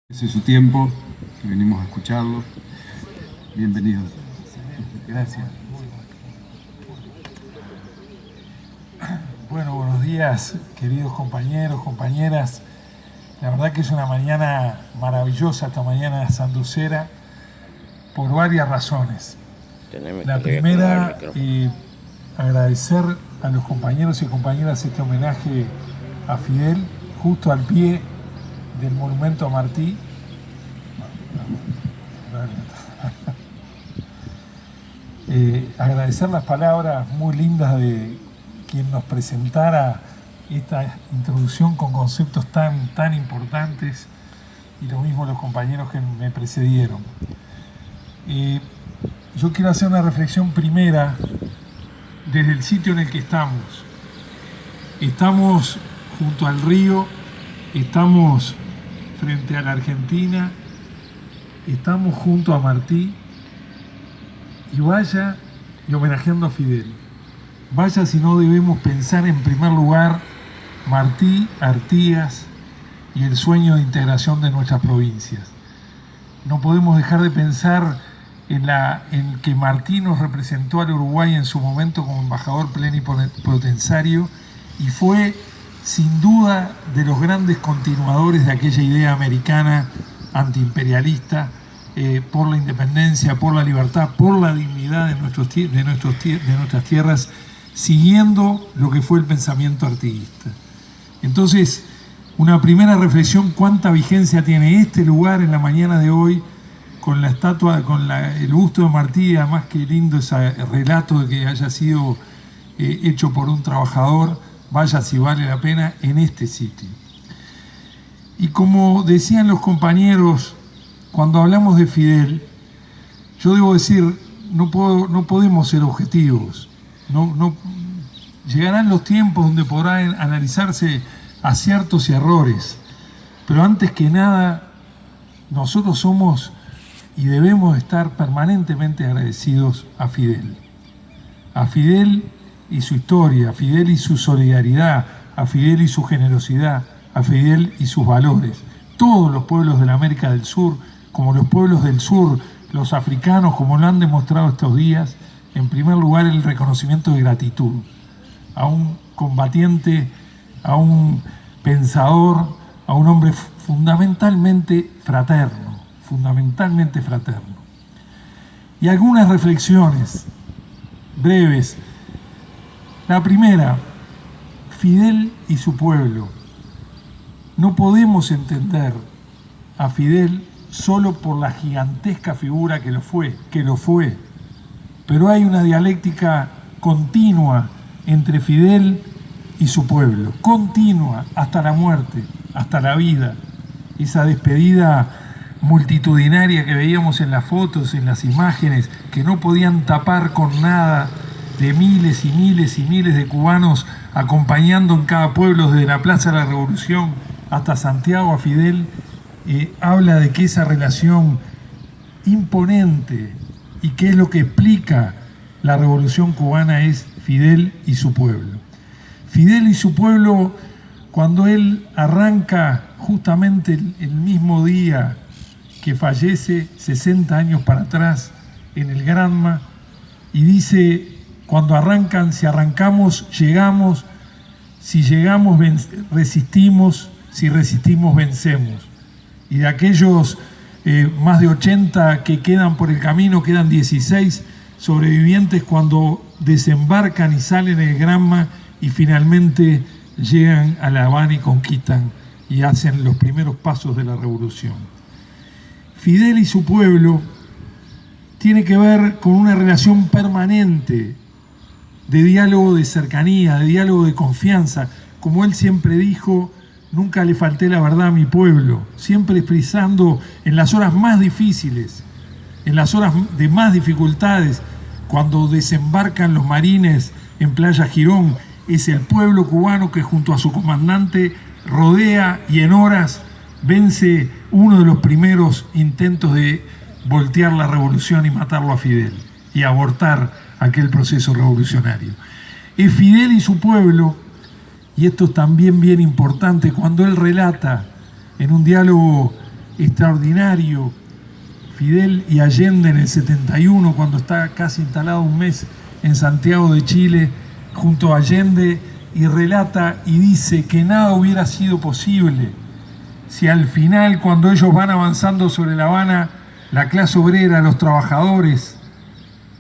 Ese es su tiempo, que venimos a escucharlo. Bienvenidos. Gracias. Bueno, buenos días, queridos compañeros, compañeras. La verdad que es una mañana maravillosa, esta mañana sanducera, por varias razones. La primera, agradecer a los compañeros y compañeras este homenaje a Fidel, justo al pie del monumento a Martí. Agradecer las palabras muy lindas de quien nos presentara esta introducción con conceptos tan importantes, y lo mismo los compañeros que me precedieron. Yo quiero hacer una reflexión primera desde el sitio en el que estamos. Estamos junto al río, estamos frente a la Argentina, estamos junto a Martí, y homenajeando a Fidel. Vaya si no debemos pensar en primer lugar Martí, Artigas y el sueño de integración de nuestras provincias. No podemos dejar de pensar en que Martí nos representó al Uruguay en su momento como embajador plenipotenciario y fue sin duda de los grandes continuadores de aquella idea americana antiimperialista, por la independencia, por la libertad, por la dignidad de nuestras tierras, siguiendo lo que fue el pensamiento artiguista. Entonces, una primera reflexión: cuánta vigencia tiene este lugar en la mañana de hoy, con la estatua, con el busto de Martí. Además, qué lindo ese relato de que haya sido hecho por un trabajador. Vaya si vale la pena en este sitio. Y como decían los compañeros, cuando hablamos de Fidel, yo debo decir, no podemos ser objetivos. Llegarán los tiempos donde podrán analizarse aciertos y errores, pero antes que nada, nosotros somos y debemos estar permanentemente agradecidos a Fidel. A Fidel y su historia, a Fidel y su solidaridad, a Fidel y su generosidad, a Fidel y sus valores. Todos los pueblos de la América del Sur, como los pueblos del sur, los africanos, como lo han demostrado estos días, en primer lugar el reconocimiento de gratitud a un combatiente, a un pensador, a un hombre fundamentalmente fraterno. Y algunas reflexiones breves. La primera, Fidel y su pueblo. No podemos entender a Fidel solo por la gigantesca figura que lo fue, pero hay una dialéctica continua entre Fidel y su pueblo, continua hasta la muerte, hasta la vida. Esa despedida multitudinaria que veíamos en las fotos, en las imágenes, que no podían tapar con nada, de miles y miles y miles de cubanos acompañando en cada pueblo, desde la Plaza de la Revolución hasta Santiago, a Fidel. Habla de que esa relación imponente y que es lo que explica la Revolución Cubana es Fidel y su pueblo. Fidel y su pueblo, cuando él arranca justamente el mismo día que fallece, 60 años para atrás, en el Granma, y dice: cuando arrancan, si arrancamos, llegamos, si llegamos, resistimos, si resistimos, vencemos. Y de aquellos más de 80 que quedan por el camino, quedan 16 sobrevivientes cuando desembarcan y salen del Granma y finalmente llegan a La Habana y conquistan y hacen los primeros pasos de la revolución. Fidel y su pueblo tiene que ver con una relación permanente de diálogo, de cercanía, de diálogo, de confianza. Como él siempre dijo: nunca le falté la verdad a mi pueblo, siempre expresando en las horas más difíciles, en las horas de más dificultades, cuando desembarcan los marines en Playa Girón, es el pueblo cubano que junto a su comandante rodea y en horas vence uno de los primeros intentos de voltear la revolución y matarlo a Fidel y abortar aquel proceso revolucionario. Es Fidel y su pueblo. Y esto es también bien importante, cuando él relata en un diálogo extraordinario Fidel y Allende en el 71, cuando está casi instalado un mes en Santiago de Chile junto a Allende, y relata y dice que nada hubiera sido posible si al final, cuando ellos van avanzando sobre La Habana, la clase obrera, los trabajadores,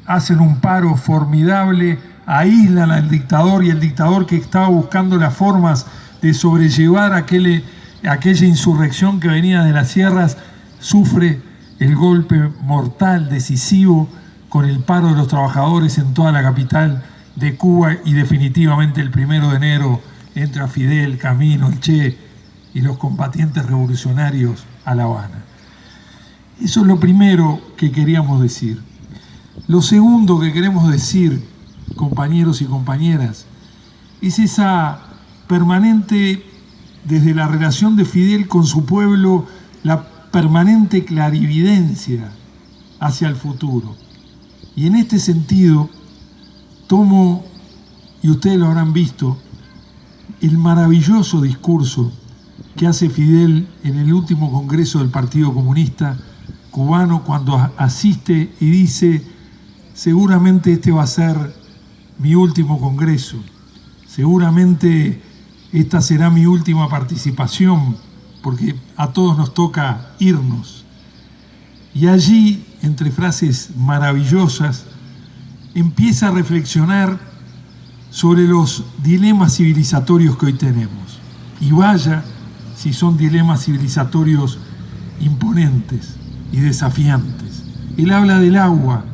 hacen un paro formidable, aíslan al dictador, y el dictador, que estaba buscando las formas de sobrellevar aquella insurrección que venía de las sierras, sufre el golpe mortal, decisivo, con el paro de los trabajadores en toda la capital de Cuba, y definitivamente el 1 de enero entra Fidel, Camino, el Che y los combatientes revolucionarios a La Habana. Eso es lo primero que queríamos decir. Lo segundo que queremos decir, compañeros y compañeras, es esa permanente, desde la relación de Fidel con su pueblo, la permanente clarividencia hacia el futuro. Y en este sentido, tomo, y ustedes lo habrán visto, el maravilloso discurso que hace Fidel en el último congreso del Partido Comunista Cubano, cuando asiste y dice: seguramente este va a ser mi último congreso, seguramente esta será mi última participación, porque a todos nos toca irnos. Y allí, entre frases maravillosas, empieza a reflexionar sobre los dilemas civilizatorios que hoy tenemos. Y vaya si son dilemas civilizatorios imponentes y desafiantes. Él habla del agua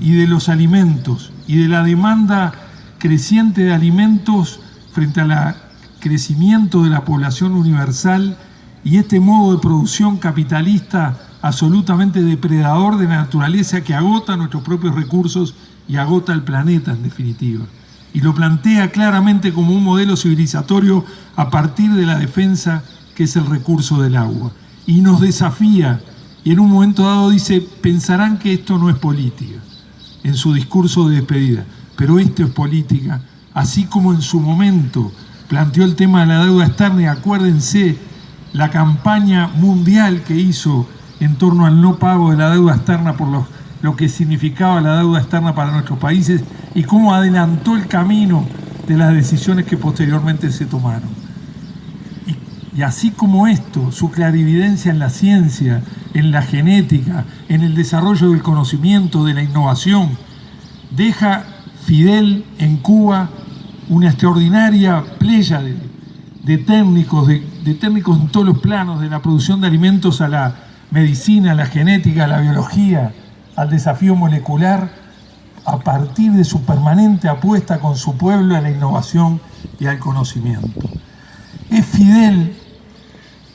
y de los alimentos y de la demanda creciente de alimentos frente al crecimiento de la población universal, y este modo de producción capitalista absolutamente depredador de la naturaleza, que agota nuestros propios recursos y agota el planeta en definitiva. Y lo plantea claramente como un modelo civilizatorio a partir de la defensa, que es el recurso del agua. Y nos desafía, y en un momento dado dice: pensarán que esto no es política, en su discurso de despedida, pero esto es política, así como en su momento planteó el tema de la deuda externa. Y acuérdense la campaña mundial que hizo en torno al no pago de la deuda externa, por lo que significaba la deuda externa para nuestros países, y cómo adelantó el camino de las decisiones que posteriormente se tomaron. Y así como esto, su clarividencia en la ciencia, en la genética, en el desarrollo del conocimiento, de la innovación, deja Fidel en Cuba una extraordinaria pléyade de técnicos, de técnicos en todos los planos, de la producción de alimentos a la medicina, a la genética, a la biología, al desafío molecular, a partir de su permanente apuesta con su pueblo a la innovación y al conocimiento. Es Fidel,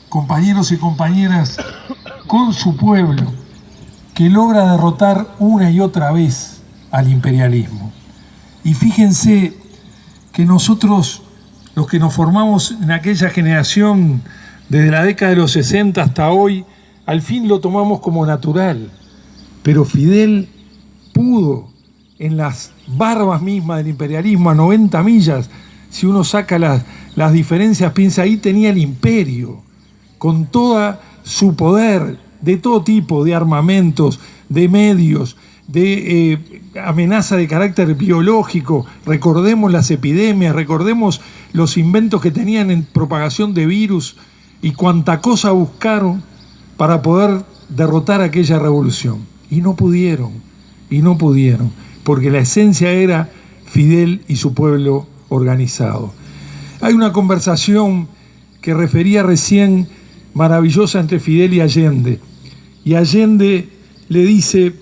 compañeros y compañeras, con su pueblo, que logra derrotar una y otra vez al imperialismo. Y fíjense que nosotros, los que nos formamos en aquella generación desde la década de los 60 hasta hoy, al fin lo tomamos como natural. Pero Fidel pudo, en las barbas mismas del imperialismo, a 90 millas, si uno saca las diferencias, piensa, ahí tenía el imperio, con todo su poder, de todo tipo de armamentos, de medios, de amenaza de carácter biológico. Recordemos las epidemias, recordemos los inventos que tenían en propagación de virus, y cuánta cosa buscaron para poder derrotar aquella revolución. Y no pudieron, porque la esencia era Fidel y su pueblo organizado. Hay una conversación que refería recién, maravillosa, entre Fidel y Allende. Y Allende le dice,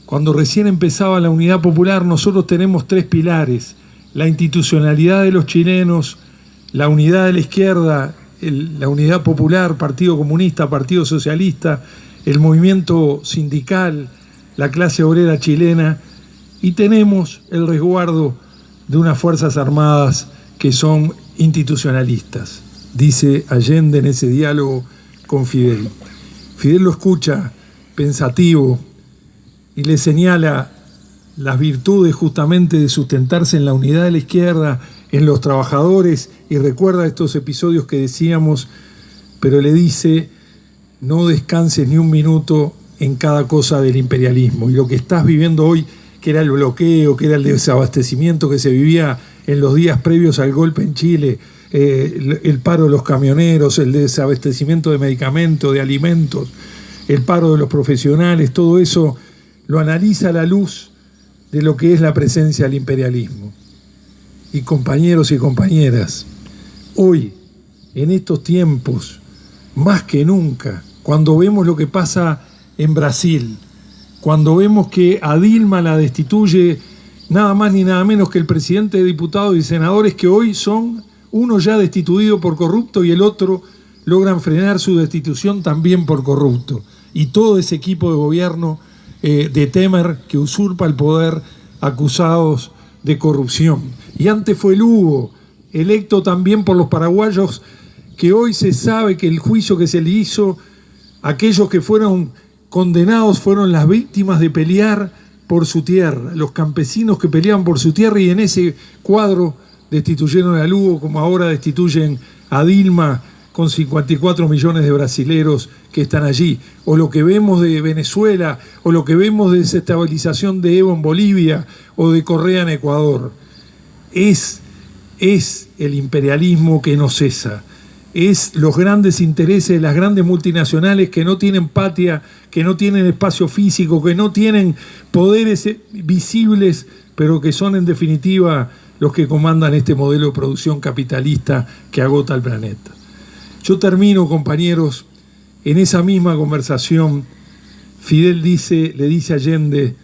cuando recién empezaba la Unidad Popular: nosotros tenemos 3 pilares: la institucionalidad de los chilenos, la unidad de la izquierda, la Unidad Popular, Partido Comunista, Partido Socialista, el movimiento sindical, la clase obrera chilena, y tenemos el resguardo de unas Fuerzas Armadas que son institucionalistas, dice Allende en ese diálogo con Fidel. Fidel lo escucha pensativo y le señala las virtudes justamente de sustentarse en la unidad de la izquierda, en los trabajadores, y recuerda estos episodios que decíamos, pero le dice: no descanses ni un minuto en cada cosa del imperialismo. Y lo que estás viviendo hoy, que era el bloqueo, que era el desabastecimiento que se vivía en los días previos al golpe en Chile, el paro de los camioneros, el desabastecimiento de medicamentos, de alimentos, el paro de los profesionales, todo eso lo analiza a la luz de lo que es la presencia del imperialismo. Y compañeros y compañeras, hoy, en estos tiempos, más que nunca, cuando vemos lo que pasa en Brasil, cuando vemos que a Dilma la destituye nada más ni nada menos que el presidente de diputados y senadores, que hoy son uno ya destituido por corrupto y el otro logran frenar su destitución también por corrupto. Y todo ese equipo de gobierno de Temer que usurpa el poder, acusados de corrupción. Y antes fue Lugo, electo también por los paraguayos, que hoy se sabe que el juicio que se le hizo, aquellos que fueron condenados fueron las víctimas de pelear por su tierra, los campesinos que peleaban por su tierra, y en ese cuadro destituyeron a Lugo, como ahora destituyen a Dilma, con 54 millones de brasileros que están allí. O lo que vemos de Venezuela, o lo que vemos de desestabilización de Evo en Bolivia, o de Correa en Ecuador. Es el imperialismo que no cesa. Es los grandes intereses de las grandes multinacionales que no tienen patria, que no tienen espacio físico, que no tienen poderes visibles, pero que son en definitiva los que comandan este modelo de producción capitalista que agota el planeta. Yo termino, compañeros, en esa misma conversación. Fidel le dice a Allende,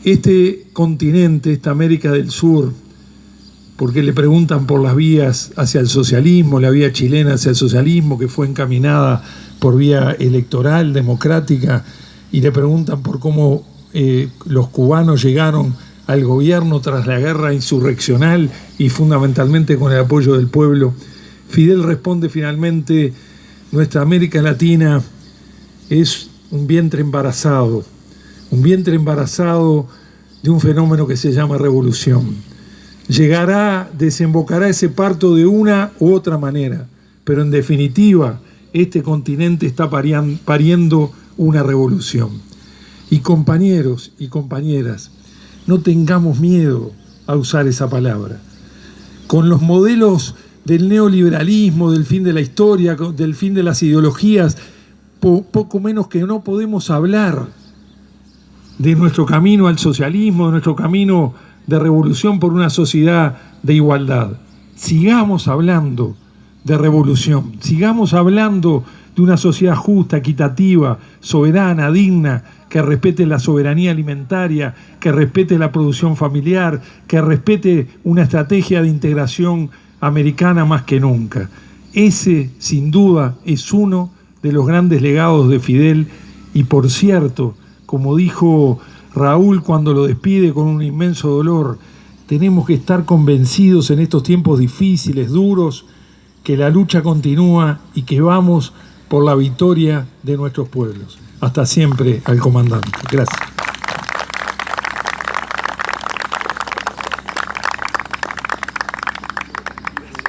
este continente, esta América del Sur, porque le preguntan por las vías hacia el socialismo, la vía chilena hacia el socialismo, que fue encaminada por vía electoral, democrática, y le preguntan por cómo los cubanos llegaron al gobierno tras la guerra insurreccional y fundamentalmente con el apoyo del pueblo. Fidel responde finalmente, nuestra América Latina es un vientre embarazado de un fenómeno que se llama revolución. Desembocará ese parto de una u otra manera, pero en definitiva este continente está pariendo una revolución. Y compañeros y compañeras, no tengamos miedo a usar esa palabra. Con los modelos del neoliberalismo, del fin de la historia, del fin de las ideologías, poco menos que no podemos hablar de nuestro camino al socialismo, de nuestro camino de revolución por una sociedad de igualdad. Sigamos hablando de revolución, sigamos hablando de una sociedad justa, equitativa, soberana, digna, que respete la soberanía alimentaria, que respete la producción familiar, que respete una estrategia de integración americana más que nunca. Ese, sin duda, es uno de los grandes legados de Fidel. Y por cierto, como dijo Raúl cuando lo despide con un inmenso dolor, tenemos que estar convencidos en estos tiempos difíciles, duros, que la lucha continúa y que vamos por la victoria de nuestros pueblos. Hasta siempre, al comandante. Gracias.